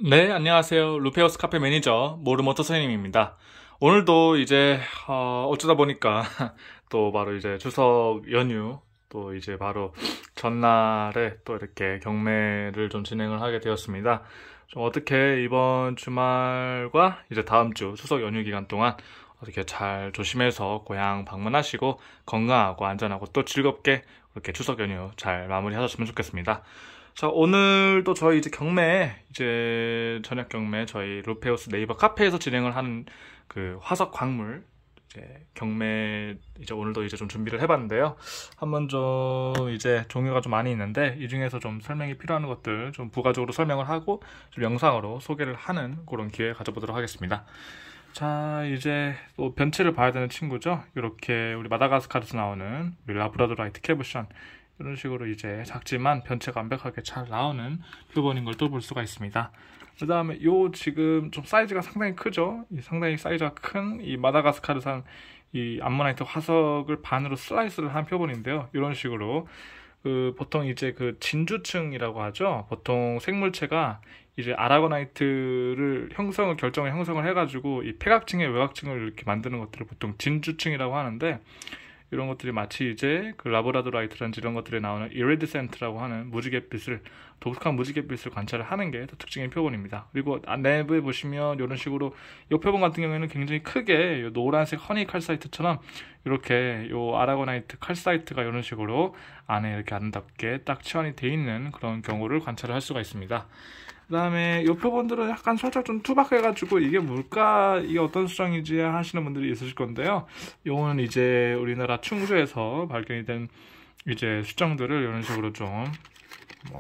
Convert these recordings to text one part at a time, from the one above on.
네, 안녕하세요. 루페우스 카페 매니저 모르모토 선생님입니다. 오늘도 이제 어쩌다 보니까 또 바로 이제 추석 연휴 또 이제 바로 전날에 또 이렇게 경매를 좀 진행을 하게 되었습니다. 좀 어떻게 이번 주말과 이제 다음 주 추석 연휴 기간 동안 어떻게 잘 조심해서 고향 방문하시고 건강하고 안전하고 또 즐겁게 이렇게 추석 연휴 잘 마무리하셨으면 좋겠습니다. 자, 오늘도 저희 이제 경매, 이제 저녁 경매 저희 루페우스 네이버 카페에서 진행을 하는 그 화석 광물 이제 경매 이제 오늘도 이제 좀 준비를 해봤는데요. 한번 좀 이제 종류가 좀 많이 있는데 이 중에서 좀 설명이 필요한 것들 좀 부가적으로 설명을 하고 좀 영상으로 소개를 하는 그런 기회 가져보도록 하겠습니다. 자, 이제 또 변체를 봐야 되는 친구죠. 이렇게 우리 마다가스카르에서 나오는 우리 라브라도라이트 캐브션 이런 식으로 이제 작지만 변체가 완벽하게 잘 나오는 표본인 걸 또 볼 수가 있습니다. 그 다음에 요 지금 좀 사이즈가 상당히 크죠. 상당히 사이즈가 큰 이 마다가스카르산 이 암모나이트 화석을 반으로 슬라이스를 한 표본인데요. 이런 식으로 보통 이제 그 진주층이라고 하죠. 보통 생물체가 이제 아라고나이트를 결정을 형성을 해가지고 이 백악층의 외곽층을 이렇게 만드는 것들을 보통 진주층이라고 하는데, 이런 것들이 마치 이제 그 라브라도라이트라든지 이런 것들에 나오는 이레디센트라고 하는 독특한 무지갯빛을 관찰을 하는 게 또 특징의 표본입니다. 그리고 내부에 보시면 이런 식으로 이 표본 같은 경우에는 굉장히 크게 이 노란색 허니 칼사이트처럼 이렇게 이 아라고나이트 칼사이트가 이런 식으로 안에 이렇게 아름답게 딱 치환이 되어 있는 그런 경우를 관찰을 할 수가 있습니다. 그 다음에 이 표본들은 약간 살짝 좀 투박해가지고 이게 뭘까, 이게 어떤 수정이지 하시는 분들이 있으실 건데요. 요거는 이제 우리나라 충주에서 발견이 된 이제 수정들을 이런 식으로 좀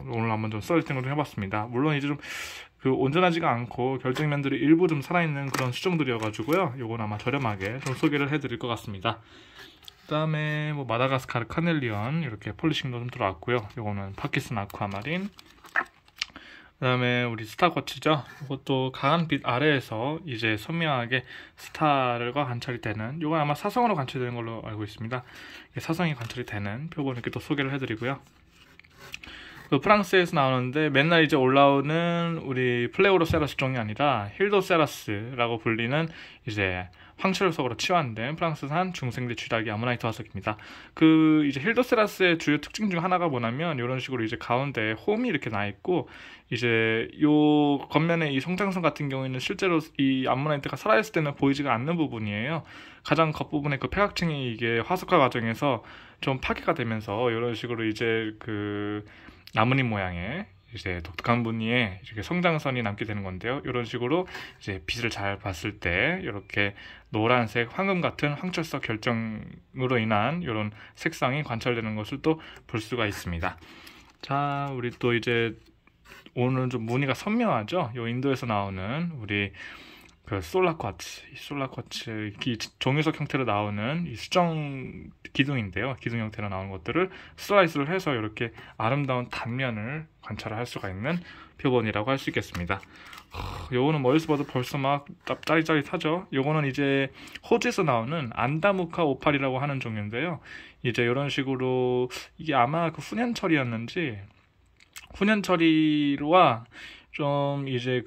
오늘 한번 좀 썰팅을 좀 해봤습니다. 물론 이제 좀 온전하지가 않고 결정면들이 일부 좀 살아있는 그런 수정들이어가지고요. 요건 아마 저렴하게 좀 소개를 해드릴 것 같습니다. 그 다음에 뭐 마다가스카르 카넬리언 이렇게 폴리싱도 좀 들어왔고요. 요거는 파키슨 아쿠아마린. 그 다음에 우리 스타쿼츠죠. 이것도 강한 빛 아래에서 이제 선명하게 스타가 관찰이 되는, 이건 아마 사성으로 관찰되는 걸로 알고 있습니다. 사성이 관찰이 되는 표본 이렇게 또 소개를 해드리고요. 프랑스에서 나오는데 맨날 이제 올라오는 우리 플레오로세라스 종이 아니라 힐도세라스라고 불리는 이제 황철석으로 치환된 프랑스산 중생대 쥐락이 아모나이트 화석입니다. 이제 힐도세라스의 주요 특징 중 하나가 뭐냐면 이런 식으로 이제 가운데 홈이 이렇게 나 있고, 이제 요 겉면에 이 성장선 같은 경우에는 실제로 이 암모나이트가 살아있을 때는 보이지가 않는 부분이에요. 가장 겉부분에 그 폐각층이 이게 화석화 과정에서 좀 파괴가 되면서 이런 식으로 이제 나뭇잎 모양의 이제 독특한 무늬에 이렇게 성장선이 남게 되는 건데요. 이런 식으로 이제 빛을 잘 봤을 때 이렇게 노란색 황금 같은 황철석 결정으로 인한 이런 색상이 관찰되는 것을 또 볼 수가 있습니다. 자, 우리 또 이제 오늘 좀 무늬가 선명하죠. 요 인도에서 나오는 우리 솔라쿼츠 종유석 형태로 나오는 이 수정 기둥인데요. 기둥 형태로 나오는 것들을 슬라이스를 해서 이렇게 아름다운 단면을 관찰할 수가 있는 표본이라고 할 수 있겠습니다. 요거는 멀리서 봐도 벌써 막 짜릿짜릿하죠. 요거는 이제 호주에서 나오는 안다무카 오팔이라고 하는 종류인데요. 이제 이런 식으로 이게 아마 훈연철이었는지 훈연처리와 좀 이제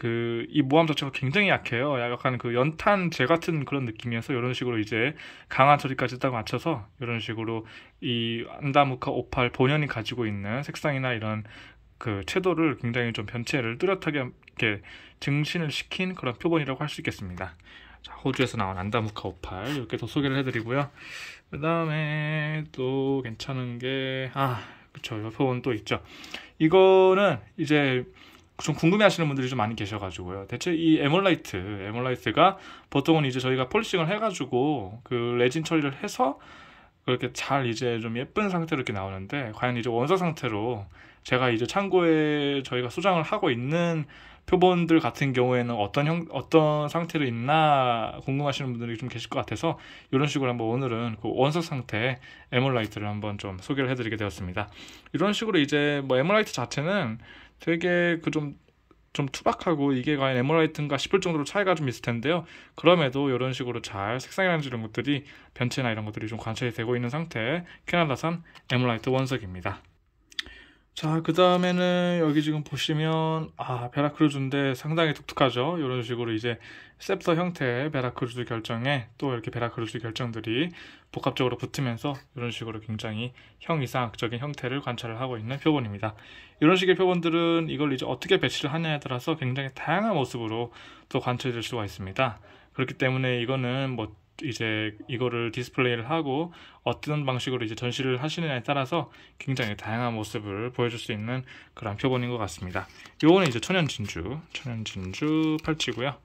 이 모함 자체가 굉장히 약해요. 약간 연탄재 같은 그런 느낌이어서 이런 식으로 이제 강한 처리까지 딱 맞춰서 이런 식으로 이 안다무카 오팔 본연이 가지고 있는 색상이나 이런 채도를 굉장히 좀 변체를 뚜렷하게 이렇게 증신을 시킨 그런 표본이라고 할 수 있겠습니다. 자, 호주에서 나온 안다무카 오팔 이렇게 더 소개를 해드리고요. 그 다음에 또 괜찮은 게 그쵸, 이 표본 또 있죠. 이거는 이제 좀 궁금해하시는 분들이 좀 많이 계셔가지고요. 대체 이 에몰라이트가 보통은 이제 저희가 폴리싱을 해가지고 레진 처리를 해서 그렇게 잘 이제 좀 예쁜 상태로 이렇게 나오는데, 과연 이제 원석 상태로 제가 이제 창고에 저희가 소장을 하고 있는 표본들 같은 경우에는 어떤 상태로 있나 궁금하시는 분들이 좀 계실 것 같아서 이런 식으로 한번 오늘은 원석 상태 에몰라이트를 한번 좀 소개를 해드리게 되었습니다. 이런 식으로 이제 에몰라이트 자체는 되게 좀 투박하고 이게 과연 에몰라이트인가 싶을 정도로 차이가 좀 있을 텐데요. 그럼에도 이런 식으로 잘 색상이라든지 이런 것들이 변체나 이런 것들이 좀 관찰이 되고 있는 상태의 캐나다산 에몰라이트 원석입니다. 자, 그 다음에는 여기 지금 보시면, 베라크루즈인데 상당히 독특하죠. 이런 식으로 이제 셉터 형태의 베라크루즈 결정에 또 이렇게 베라크루즈 결정들이 복합적으로 붙으면서 이런 식으로 굉장히 형이상학적인 형태를 관찰을 하고 있는 표본입니다. 이런 식의 표본들은 이걸 이제 어떻게 배치를 하냐에 따라서 굉장히 다양한 모습으로 또 관찰될 수가 있습니다. 그렇기 때문에 이거는 뭐 이제 이거를 디스플레이를 하고 어떤 방식으로 이제 전시를 하시느냐에 따라서 굉장히 다양한 모습을 보여줄 수 있는 그런 표본인 것 같습니다. 요거는 이제 천연진주 팔찌고요.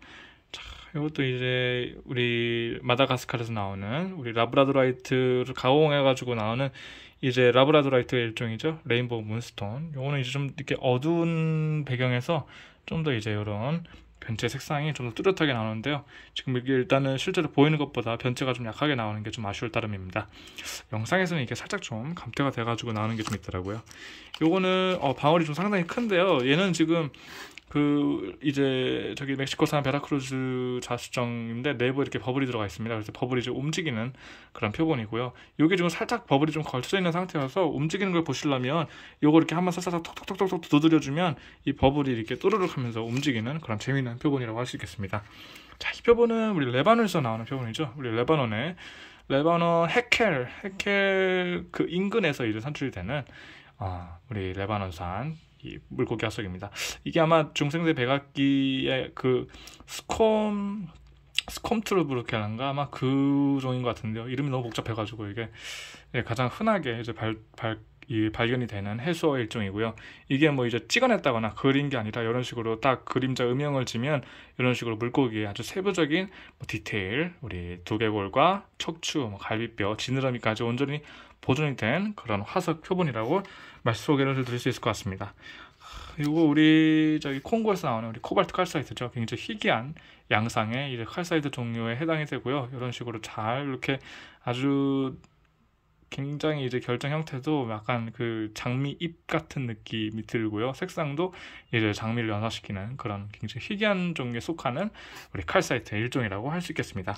자, 이것도 이제 우리 마다가스카르에서 나오는 우리 라브라도라이트를 가공해가지고 나오는 이제 라브라도라이트의 일종이죠. 레인보우 문스톤. 요거는 이제 좀 이렇게 어두운 배경에서 좀 더 이제 이런 변체 색상이 좀 더 뚜렷하게 나오는데요. 지금 이게 일단은 실제로 보이는 것보다 변체가 좀 약하게 나오는 게 좀 아쉬울 따름입니다. 영상에서는 이게 살짝 좀 감퇴가 돼가지고 나오는 게 좀 있더라고요. 요거는 방울이 좀 상당히 큰데요. 얘는 지금 그 이제 저기 멕시코산 베라크루즈 자수정인데 내부에 이렇게 버블이 들어가 있습니다. 그래서 버블이 좀 움직이는 그런 표본이고요. 요게 지금 살짝 버블이 좀 걸쳐져 있는 상태여서 움직이는 걸 보시려면 요거 이렇게 한번 살짝 톡톡톡톡 두드려주면 이 버블이 이렇게 또르륵 하면서 움직이는 그런 재미있는 표본이라고 할 수 있겠습니다. 자, 이 표본은 우리 레바논에서 나오는 표본이죠. 우리 레바논 헤켈 그 인근에서 이제 산출이 되는 우리 레바논산 이 물고기 화석입니다. 이게 아마 중생대 백악기의 그 스콤트루브르케란가 아마 그 종인 것 같은데요. 이름이 너무 복잡해가지고 이게 가장 흔하게 이제 발견이 되는 해수어의 일종이고요. 이게 뭐 이제 찍어냈다거나 그린 게 아니라 이런 식으로 딱 그림자 음영을 지면 이런 식으로 물고기의 아주 세부적인 디테일, 우리 두개골과 척추, 갈비뼈, 지느러미까지 온전히 보존이 된 그런 화석 표본이라고 소개를 드릴 수 있을 것 같습니다. 이거 우리 저기 콩고에서 나오는 우리 코발트 칼사이트죠. 굉장히 희귀한 양상의 이제 칼사이트 종류에 해당이 되고요. 이런 식으로 잘 이렇게 아주 굉장히 이제 결정 형태도 약간 그 장미 잎 같은 느낌이 들고요. 색상도 이제 장미를 연상시키는 그런 굉장히 희귀한 종류에 속하는 우리 칼사이트의 일종이라고 할 수 있겠습니다.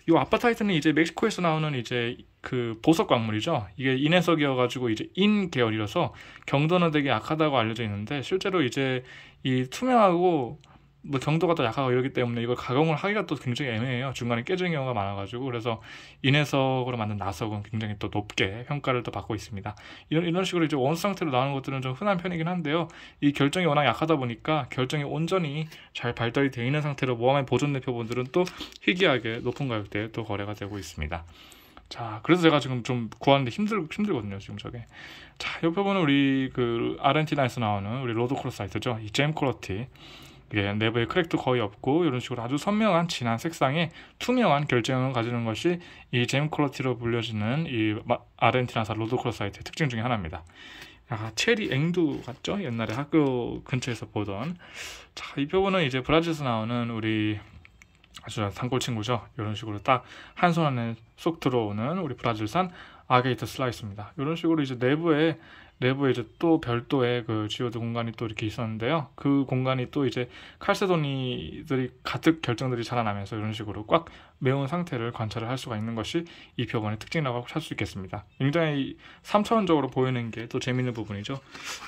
이 아파타이트는 이제 멕시코에서 나오는 이제 그 보석 광물이죠. 이게 인해석이어가지고 이제 인 계열이라서 경도는 되게 약하다고 알려져 있는데 실제로 이제 이 투명하고 경도가 더 약하고 이러기 때문에 이걸 가공을 하기가 또 굉장히 애매해요. 중간에 깨지는 경우가 많아가지고 그래서 인해석으로 만든 나석은 굉장히 또 높게 평가를 또 받고 있습니다. 이런 식으로 이제 원수 상태로 나오는 것들은 좀 흔한 편이긴 한데요. 이 결정이 워낙 약하다 보니까 결정이 온전히 잘 발달이 되어 있는 상태로 모함에 보존된 표본들은 또 희귀하게 높은 가격대에 또 거래가 되고 있습니다. 자, 그래서 제가 지금 좀 구하는데 힘들거든요, 지금 저게. 자, 이 표본은 우리 그 아르헨티나에서 나오는 우리 로도크로사이트죠. 이 잼코러티. 이게 내부에 크랙도 거의 없고 이런 식으로 아주 선명한 진한 색상의 투명한 결정을 가지는 것이 이 잼코러티로 불려지는 이 아르헨티나산 로도크로사이트의 특징 중에 하나입니다. 체리 앵두 같죠? 옛날에 학교 근처에서 보던. 자, 이 표본은 이제 브라질에서 나오는 우리 아주 단골 친구죠. 이런 식으로 딱 한 손 안에 쏙 들어오는 우리 브라질산 아게이터 슬라이스입니다. 이런 식으로 이제 내부에 이제 또 별도의 그 지오드 공간이 또 이렇게 있었는데요. 그 공간이 또 이제 칼세도니들이 가득 결정들이 자라나면서 이런 식으로 꽉 메운 상태를 관찰을 할 수가 있는 것이 이 표본의 특징이라고 할 수 있겠습니다. 굉장히 3차원적으로 보이는 게 또 재밌는 부분이죠.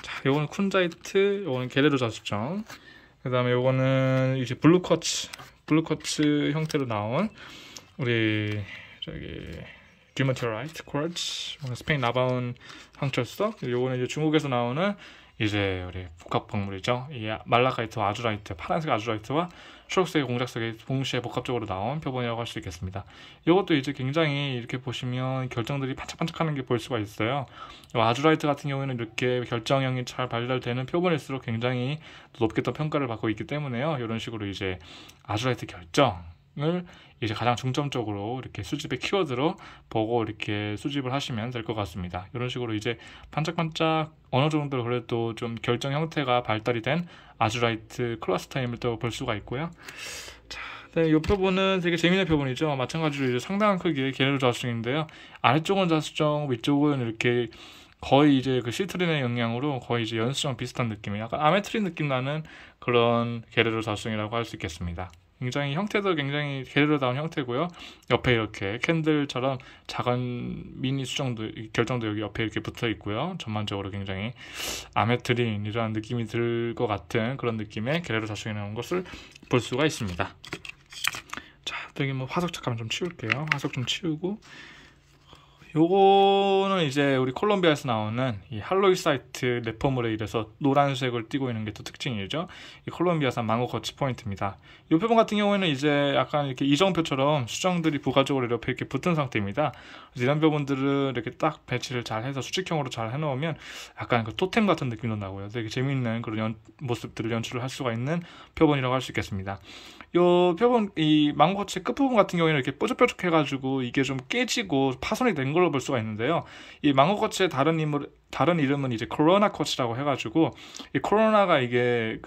자, 요거는 쿤자이트, 요거는 게레로 자수정. 그 다음에 요거는 이제 블루쿼츠 형태로 나온 우리 저기 듀마테라이트 쿼츠, 스페인 나바온 황철석. 요거는 이제 중국에서 나오는 이제 우리 복합 광물이죠. 이 말라카이트와 아주라이트, 파란색 아주라이트와 초록색의 공작석이 동시에 복합적으로 나온 표본이라고 할 수 있겠습니다. 이것도 이제 굉장히 이렇게 보시면 결정들이 반짝반짝하는 게 보일 수가 있어요. 아주라이트 같은 경우에는 이렇게 결정형이 잘 발달되는 표본일수록 굉장히 높게 또 평가를 받고 있기 때문에요. 이런 식으로 이제 아주라이트 결정을 이제 가장 중점적으로 이렇게 수집의 키워드로 보고 이렇게 수집을 하시면 될 것 같습니다. 이런 식으로 이제 반짝반짝 어느 정도 그래도 좀 결정 형태가 발달이 된 아주라이트 클러스터임을 또 볼 수가 있고요. 자, 네, 이 표본은 되게 재미있는 표본이죠. 마찬가지로 이제 상당한 크기의 게레로 자수정인데요. 아래쪽은 자수정, 위쪽은 이렇게 거의 이제 그 시트린의 영향으로 거의 이제 연수정 비슷한 느낌이 약간 아메트린 느낌 나는 그런 게레로 자수정이라고 할 수 있겠습니다. 굉장히 형태도 굉장히 게르르다운 형태고요. 옆에 이렇게 캔들처럼 작은 미니 수정도 결정도 여기 옆에 이렇게 붙어 있고요. 전반적으로 굉장히 아메트린이라는 느낌이 들 것 같은 그런 느낌의 게르르 자수정이 나온 것을 볼 수가 있습니다. 자, 여기 뭐 화석 잠깐 좀 치울게요. 화석 좀 치우고, 요거는 이제 우리 콜롬비아에서 나오는 이 할로이사이트 뇌포물에 의해서 노란색을 띠고 있는 게 또 특징이죠. 이 콜롬비아산 망고 거치 포인트입니다. 이 표본 같은 경우에는 이제 약간 이렇게 이정표처럼 수정들이 부가적으로 이렇게 붙은 상태입니다. 그래서 이런 표본들을 이렇게 딱 배치를 잘 해서 수직형으로 잘 해놓으면 약간 그 토템 같은 느낌도 나고요. 되게 재미있는 그런 모습들을 연출을 할 수가 있는 표본이라고 할 수 있겠습니다. 요 표본, 이 망고 거치 끝부분 같은 경우에는 이렇게 뾰족뾰족해가지고 이게 좀 깨지고 파손이 된 걸로 볼 수가 있는데요. 이 망고 거치의 다른 이름은 이제 코로나 코치라고 해가지고, 이 코로나가 이게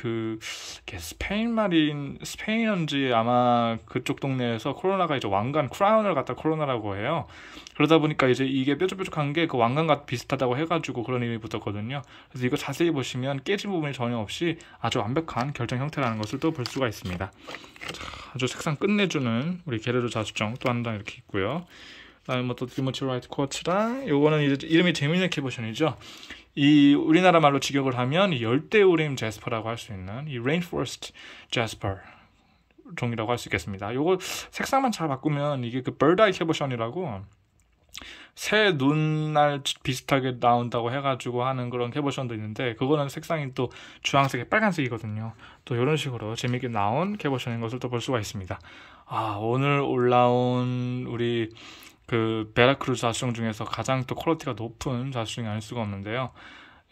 스페인어인지 아마 그쪽 동네에서 코로나가 이제 왕관 크라운을 갖다 코로나라고 해요. 그러다 보니까 이제 이게 뾰족뾰족한 게 그 왕관과 비슷하다고 해가지고 그런 이름이 붙었거든요. 그래서 이거 자세히 보시면 깨진 부분이 전혀 없이 아주 완벽한 결정 형태라는 것을 또 볼 수가 있습니다. 자, 아주 색상 끝내주는 우리 게르르 자수정 또 한 장 이렇게 있고요. 그다음에 뭐 또 디모치라이트 쿼츠랑 요거는 이제 이름이 재미있는 캐보션이죠. 이 우리나라 말로 직역을 하면 이 열대우림 제스퍼라고 할 수 있는 이 레인포레스트 제스퍼 종이라고 할 수 있겠습니다. 요거 색상만 잘 바꾸면 이게 그 bird eye 캐보션이라고 새 눈알 비슷하게 나온다고 해가지고 하는 그런 캐보션도 있는데, 그거는 색상이 또 주황색에 빨간색이거든요. 또 이런 식으로 재미있게 나온 캐보션인 것을 또 볼 수가 있습니다. 아, 오늘 올라온 우리 그 베라크루즈 자수정 중에서 가장 또 퀄리티가 높은 자수정이 아닐 수가 없는데요.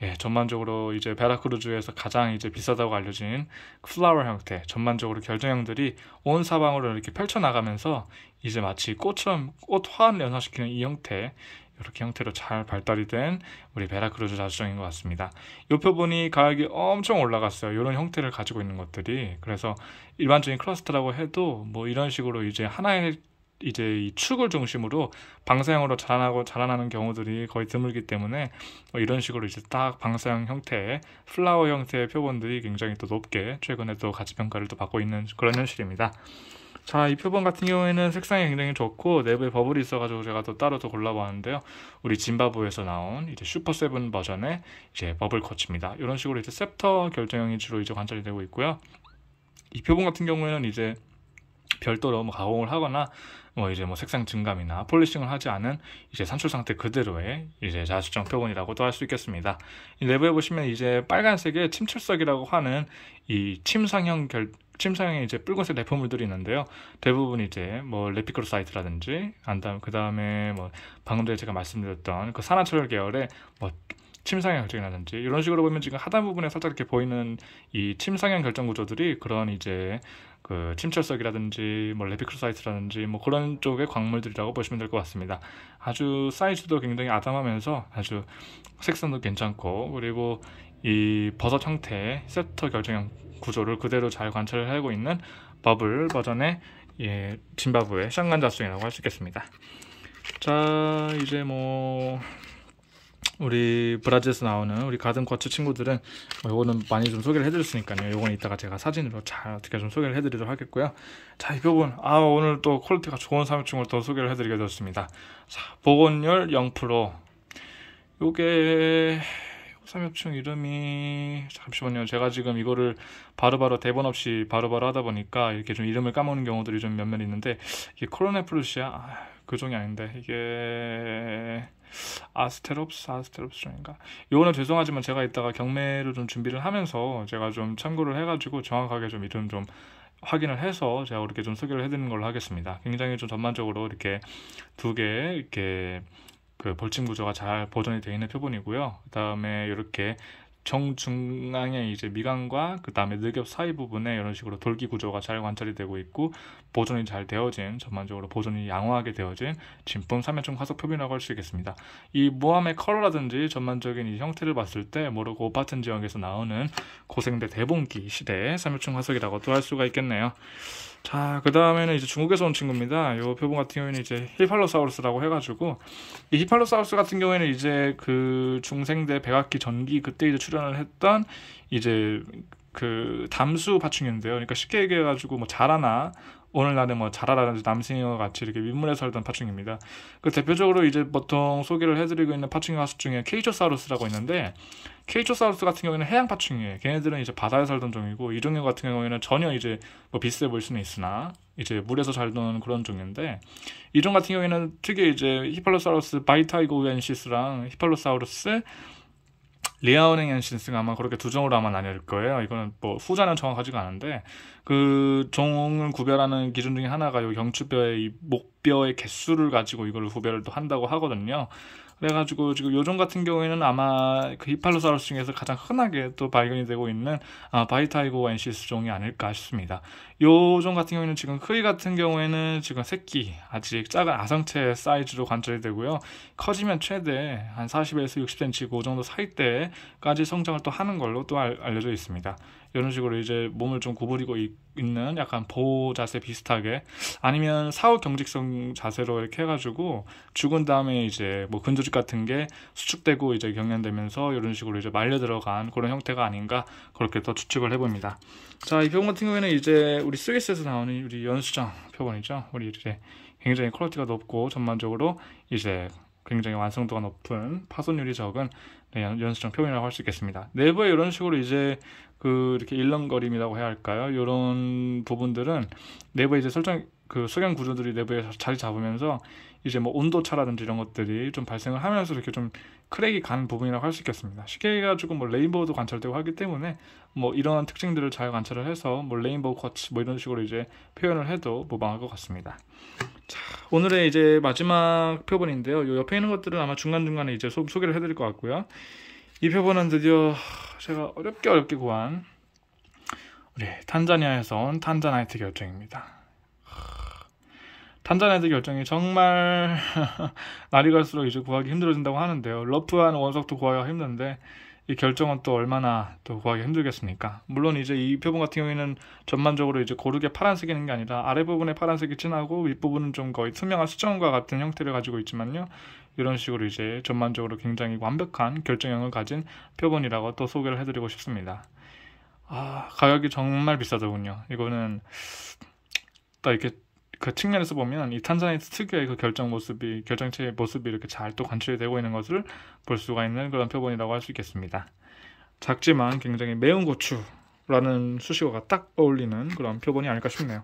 예, 전반적으로 이제 베라크루즈에서 가장 이제 비싸다고 알려진 플라워 형태, 전반적으로 결정형들이 온 사방으로 이렇게 펼쳐나가면서 이제 마치 꽃처럼 꽃 화환을 연상시키는 이 형태, 이렇게 형태로 잘 발달이 된 우리 베라크루즈 자수정인 것 같습니다. 이 표본이 가격이 엄청 올라갔어요. 이런 형태를 가지고 있는 것들이. 그래서 일반적인 클러스터라고 해도 뭐 이런 식으로 이제 하나의 이제 이 축을 중심으로 방사형으로 자라나는 경우들이 거의 드물기 때문에 이런 식으로 이제 딱 방사형 형태의 플라워 형태의 표본들이 굉장히 또 높게 최근에 또 가치 평가를 또 받고 있는 그런 현실입니다. 자, 이 표본 같은 경우에는 색상이 굉장히 좋고 내부에 버블이 있어가지고 제가 또 따로 또 골라봤는데요. 우리 짐바브에서 나온 이제 슈퍼 세븐 버전의 이제 버블 커치입니다. 이런 식으로 이제 셉터 결정형이 주로 이제 관찰이 되고 있고요. 이 표본 같은 경우에는 이제 별도로 뭐 가공을 하거나 뭐 이제 뭐 색상 증감이나 폴리싱을 하지 않은 이제 산출 상태 그대로의 이제 자수정 표본이라고도 할 수 있겠습니다. 이 내부에 보시면 이제 빨간색의 침출석이라고 하는 이 침상형의 이제 붉은색 내포물들이 있는데요. 대부분 이제 뭐 레피크로사이트라든지 그 다음에 뭐 방금 전에 제가 말씀드렸던 그 산화철 계열의 뭐 침상형 결정이라든지 이런 식으로 보면 지금 하단 부분에 살짝 이렇게 보이는 이 침상형 결정 구조들이 그런 이제 그 침철석이라든지 뭐 레피크로사이트라든지 뭐 그런 쪽의 광물들이라고 보시면 될 것 같습니다. 아주 사이즈도 굉장히 아담하면서 아주 색상도 괜찮고, 그리고 이 버섯 형태의 셉터 결정형 구조를 그대로 잘 관찰을 하고 있는 버블 버전의 짐바브웨 샹간 자수정이라고 할 수 있겠습니다. 자, 이제 뭐 우리 브라질에서 나오는 우리 가든 쿼츠 친구들은 요거는 많이 좀 소개를 해드렸으니까요. 요거는 이따가 제가 사진으로 잘 어떻게 좀 소개를 해드리도록 하겠고요. 자, 이 표본 오늘 또 퀄리티가 좋은 삼엽충을 또 소개를 해드리게 되었습니다. 자, 복원율 0%. 요게 삼엽충 이름이 잠시만요. 제가 지금 이거를 바로바로 대본 없이 바로바로 하다 보니까 이렇게 좀 이름을 까먹는 경우들이 좀 몇몇 있는데, 이게 코로네플루시아 그 종이 아닌데 이게 아스테롭스종인가? 이거는 죄송하지만 제가 이따가 경매를 좀 준비를 하면서 제가 좀 참고를 해가지고 정확하게 좀 이름 좀 확인을 해서 제가 그렇게 좀 소개를 해드리는 걸로 하겠습니다. 굉장히 좀 전반적으로 이렇게 두 개 이렇게 그 벌침 구조가 잘 보존이 되어 있는 표본이고요. 그 다음에 이렇게 정중앙에 이제 미간과 그 다음에 늑엽 사이 부분에 이런 식으로 돌기 구조가 잘 관찰이 되고 있고, 보존이 잘 되어진, 전반적으로 보존이 양호하게 되어진 진품 3연중 화석 표본이라고 할 수 있겠습니다. 이 모함의 컬러라든지 전반적인 이 형태를 봤을 때 모르고 오파튼 지역에서 나오는 고생대 대봉기 시대의 3연중 화석이라고도 할 수가 있겠네요. 자, 그 다음에는 이제 중국에서 온 친구입니다. 이 표본 같은 경우에는 이제 히팔로사우루스라고 해가지고, 이 히팔로사우루스 같은 경우에는 이제 그 중생대 백악기 전기 그때 이제 출연을 했던 이제 그 담수 파충류인데요. 그러니까 쉽게 얘기해가지고 뭐 자라나 오늘날에 뭐 자라라든지 남생이와 같이 이렇게 민물에 살던 파충류입니다. 그 대표적으로 이제 보통 소개를 해드리고 있는 파충류 하수 중에 케이초사우루스라고 있는데 케이초사우루스 같은 경우에는 해양 파충류예요. 걔네들은 이제 바다에 살던 종이고 이 종류 같은 경우에는 전혀 이제 뭐 비슷해 보일 수는 있으나 이제 물에서 살던 그런 종인데 이 종 같은 경우에는 특히 이제 히팔로사우루스 바이타이고우엔시스랑 히팔로사우루스 리아오넨시스가 아마 그렇게 두 종으로 아마 나뉠 거예요. 이거는 뭐 후자는 정확하지가 않은데 그 종을 구별하는 기준 중에 하나가 요 경추뼈의 이 목뼈의 개수를 가지고 이걸 구별을 또 한다고 하거든요. 그래가지고 지금 요종 같은 경우에는 아마 그 히팔로사우루스 중에서 가장 흔하게 또 발견이 되고 있는 바이타이고엔시스 종이 아닐까 싶습니다. 요종 같은 경우에는 지금 크기 같은 경우에는 지금 새끼 아직 작은 아성체 사이즈로 관찰이 되고요. 커지면 최대 한 40에서 60cm 그 정도 사이대까지 성장을 또 하는 걸로 또 알려져 있습니다. 이런 식으로 이제 몸을 좀 구부리고 있는 약간 보호 자세 비슷하게 아니면 사후 경직성 자세로 이렇게 해가지고 죽은 다음에 이제 뭐 근조직 같은 게 수축되고 이제 경련되면서 이런 식으로 이제 말려 들어간 그런 형태가 아닌가 그렇게 또 추측을 해봅니다. 자, 이 표본 같은 경우에는 이제 우리 스위스에서 나오는 우리 연수정 표본이죠. 우리 이제 굉장히 퀄리티가 높고 전반적으로 이제 굉장히 완성도가 높은 파손율이 적은 연수정 표본이라고 할 수 있겠습니다. 내부에 이런 식으로 이제 그 이렇게 일렁거림이라고 해야 할까요? 이런 부분들은 내부에 이제 그 석양 구조들이 내부에 자리 잡으면서 이제 뭐 온도차라든지 이런 것들이 좀 발생을 하면서 이렇게 좀 크랙이 가는 부분이라고 할 수 있겠습니다. 쉽게 해가지고 뭐 레인보우도 관찰되고 하기 때문에 뭐 이런 특징들을 잘 관찰을 해서 뭐 레인보우 쿼츠 뭐 이런 식으로 이제 표현을 해도 무방할 것 같습니다. 자, 오늘의 이제 마지막 표본인데요. 요 옆에 있는 것들은 아마 중간중간에 이제 소개를 해드릴 것 같고요. 이 표본은 드디어 제가 어렵게 구한 우리 탄자니아에서 온 탄자나이트 결정입니다. 탄자나이트 결정이 정말 날이 갈수록 이제 구하기 힘들어진다고 하는데요. 러프한 원석도 구하기가 힘든데 이 결정은 또 얼마나 또 구하기 힘들겠습니까? 물론 이제 이 표본 같은 경우에는 전반적으로 이제 고르게 파란색이는 게 아니라 아래 부분에 파란색이 진하고 윗부분은 좀 거의 투명한 수정과 같은 형태를 가지고 있지만요. 이런 식으로 이제 전반적으로 굉장히 완벽한 결정형을 가진 표본이라고 또 소개를 해드리고 싶습니다. 가격이 정말 비싸더군요. 이거는 또 이렇게 그 측면에서 보면 이 탄자나이트 특유의 그 결정체의 모습이 이렇게 잘 또 관찰이 되고 있는 것을 볼 수가 있는 그런 표본이라고 할 수 있겠습니다. 작지만 굉장히 매운 고추라는 수식어가 딱 어울리는 그런 표본이 아닐까 싶네요.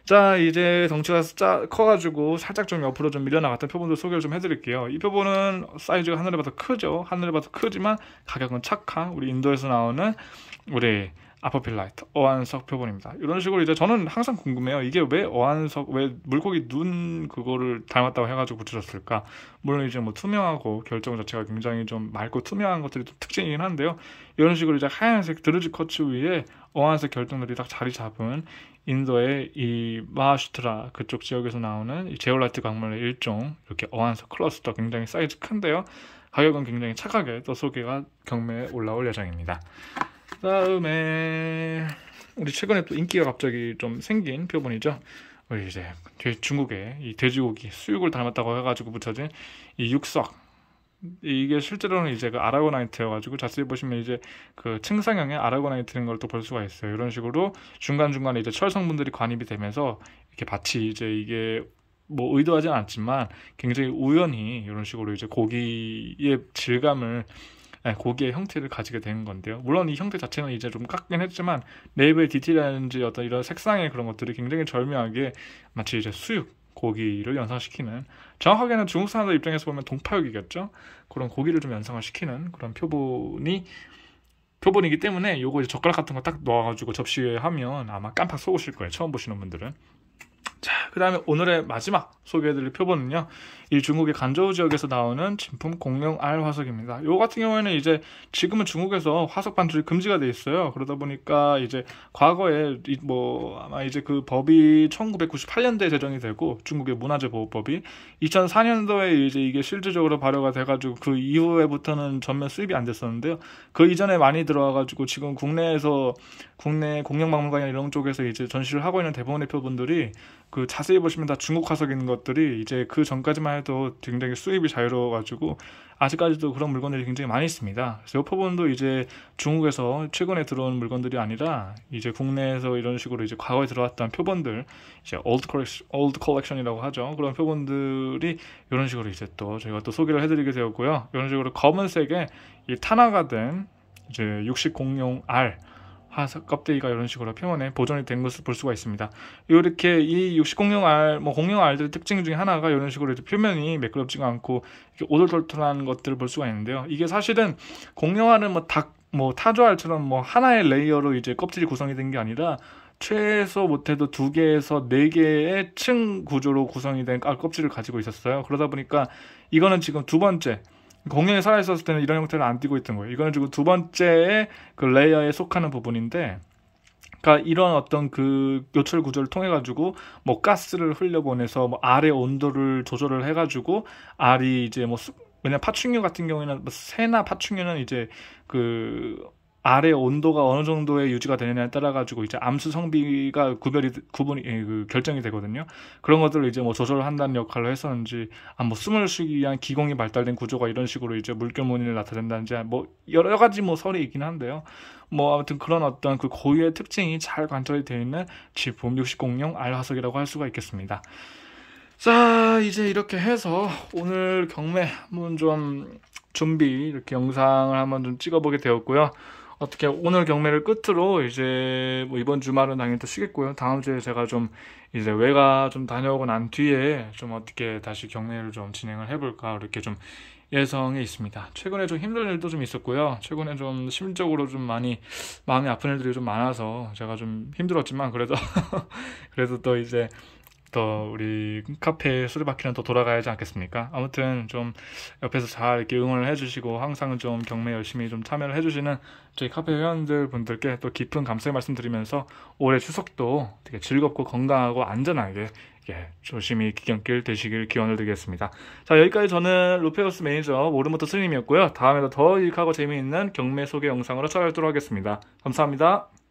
자, 이제 덩치가 커가지고 살짝 좀 옆으로 좀 밀려나갔던 표본들 소개를 좀 해드릴게요. 이 표본은 사이즈가 하늘에 봐도 크죠. 하늘에 봐도 크지만 가격은 착한 우리 인도에서 나오는 우리 아포필라이트 어안석 표본입니다. 이런 식으로 이제 저는 항상 궁금해요. 이게 왜 왜 물고기 눈 그거를 닮았다고 해가지고 붙여졌을까? 물론 이제 뭐 투명하고 결정 자체가 굉장히 좀 맑고 투명한 것들이 또 특징이긴 한데요. 이런 식으로 이제 하얀색 드루지 커츠 위에 어안색 결정들이 딱 자리 잡은 인도의 이 마하슈트라 그쪽 지역에서 나오는 이 제올라이트 광물의 일종 이렇게 어안석 클러스터 굉장히 사이즈 큰데요. 가격은 굉장히 착하게 또 소개가 경매에 올라올 예정입니다. 다음에 우리 최근에 또 인기가 갑자기 좀 생긴 표본이죠. 우리 이제 중국의 이 돼지고기 수육을 닮았다고 해가지고 붙여진 이 육석. 이게 실제로는 이제 그 아라고나이트여가지고 자세히 보시면 이제 그 층상형의 아라고나이트인 걸 또 볼 수가 있어요. 이런 식으로 중간중간에 이제 철 성분들이 관입이 되면서 이렇게 마치 이제 이게 뭐 의도하진 않지만 굉장히 우연히 이런 식으로 이제 고기의 질감을 고기의 형태를 가지게 되는 건데요. 물론 이 형태 자체는 이제 좀 깎긴 했지만 내부의 디테일이라든지 어떤 이런 색상의 그런 것들이 굉장히 절묘하게 마치 이제 수육 고기를 연상시키는 정확하게는 중국 사람들 입장에서 보면 동파육이겠죠. 그런 고기를 좀 연상을 시키는 그런 표본이기 때문에 요거 이제 젓가락 같은 거 딱 넣어가지고 접시 위에 하면 아마 깜빡 속으실 거예요. 처음 보시는 분들은. 자, 그 다음에 오늘의 마지막 소개해드릴 표본은요, 이 중국의 간저우 지역에서 나오는 진품 공룡 알 화석입니다. 요 같은 경우에는 이제 지금은 중국에서 화석 반출이 금지가 돼 있어요. 그러다 보니까 이제 과거에 아마 이제 그 법이 1998년도에 제정이 되고 중국의 문화재 보호법이 2004년도에 이제 이게 실질적으로 발효가 돼가지고 그 이후에부터는 전면 수입이 안 됐었는데요. 그 이전에 많이 들어와가지고 지금 국내 공룡박물관이나 이런 쪽에서 이제 전시를 하고 있는 대부분의 표본들이 그 자세히 보시면 다 중국 화석인 것들이 이제 그 전까지만 해도 굉장히 수입이 자유로워가지고 아직까지도 그런 물건들이 굉장히 많이 있습니다. 그래서 이 표본도 이제 중국에서 최근에 들어온 물건들이 아니라 이제 국내에서 이런 식으로 이제 과거에 들어왔던 표본들, 이제 old collection이라고 하죠. 그런 표본들이 이런 식으로 이제 또 저희가 또 소개를 해드리게 되었고요. 이런 식으로 검은색의 이 탄화가 된 이제 6006R 화석 껍데기가 이런 식으로 표면에 보존이 된 것을 볼 수가 있습니다. 이렇게 이 6006R, 뭐 06R들의 특징 중에 하나가 이런 식으로 표면이 매끄럽지가 않고 이렇게 오돌토돌한 것들을 볼 수가 있는데요. 이게 사실은 06R은 뭐 타조알처럼 뭐 하나의 레이어로 이제 껍질이 구성이 된 게 아니라 최소 못해도 2개에서 4개의 층 구조로 구성이 된 껍질을 가지고 있었어요. 그러다 보니까 이거는 지금 두 번째, 공룡이 살아있었을 때는 이런 형태를 안 띄고 있던 거예요. 이거는 지금 두 번째의 그 레이어에 속하는 부분인데, 그러니까 이런 어떤 그 요철 구조를 통해 가지고 뭐 가스를 흘려보내서 뭐 알의 온도를 조절을 해가지고 알이 이제 뭐 왜냐면 파충류 같은 경우에는 뭐 새나 파충류는 이제 그 알의 온도가 어느 정도에 유지가 되느냐에 따라 가지고 이제 암수 성비가 결정이 되거든요. 그런 것들을 이제 뭐 조절을 한다는 역할을 했었는지, 뭐 숨을 쉬기 위한 기공이 발달된 구조가 이런 식으로 이제 물결 무늬를 나타낸다든지 뭐 여러 가지 뭐 설이 있긴 한데요. 뭐 아무튼 그런 어떤 그 고유의 특징이 잘 관철이 되어 있는 지품 6006R 화석이라고 할 수가 있겠습니다. 자, 이제 이렇게 해서 오늘 경매 한번 좀 이렇게 영상을 한번 좀 찍어보게 되었고요. 어떻게 오늘 경매를 끝으로 이제 뭐 이번 주말은 당연히 또 쉬겠고요. 다음 주에 제가 좀 이제 외가 좀 다녀오고 난 뒤에 좀 어떻게 다시 경매를 좀 진행을 해볼까 이렇게 좀 예정에 있습니다. 최근에 좀 힘든 일도 좀 있었고요. 최근에 좀 심적으로 좀 많이 마음이 아픈 일들이 좀 많아서 제가 좀 힘들었지만 그래도 그래도 또 이제 또 우리 카페 수리바퀴는 또 돌아가야 하지 않겠습니까? 아무튼 좀 옆에서 잘 이렇게 응원을 해주시고 항상 좀 경매 열심히 좀 참여를 해주시는 저희 카페 회원들 분들께 또 깊은 감사의 말씀 드리면서 올해 추석도 되게 즐겁고 건강하고 안전하게 조심히 귀경길 되시길 기원을 드리겠습니다. 자, 여기까지 저는 루페우스 매니저 모르모토 스님이었고요. 다음에도 더 유익하고 재미있는 경매 소개 영상으로 찾아뵙도록 하겠습니다. 감사합니다.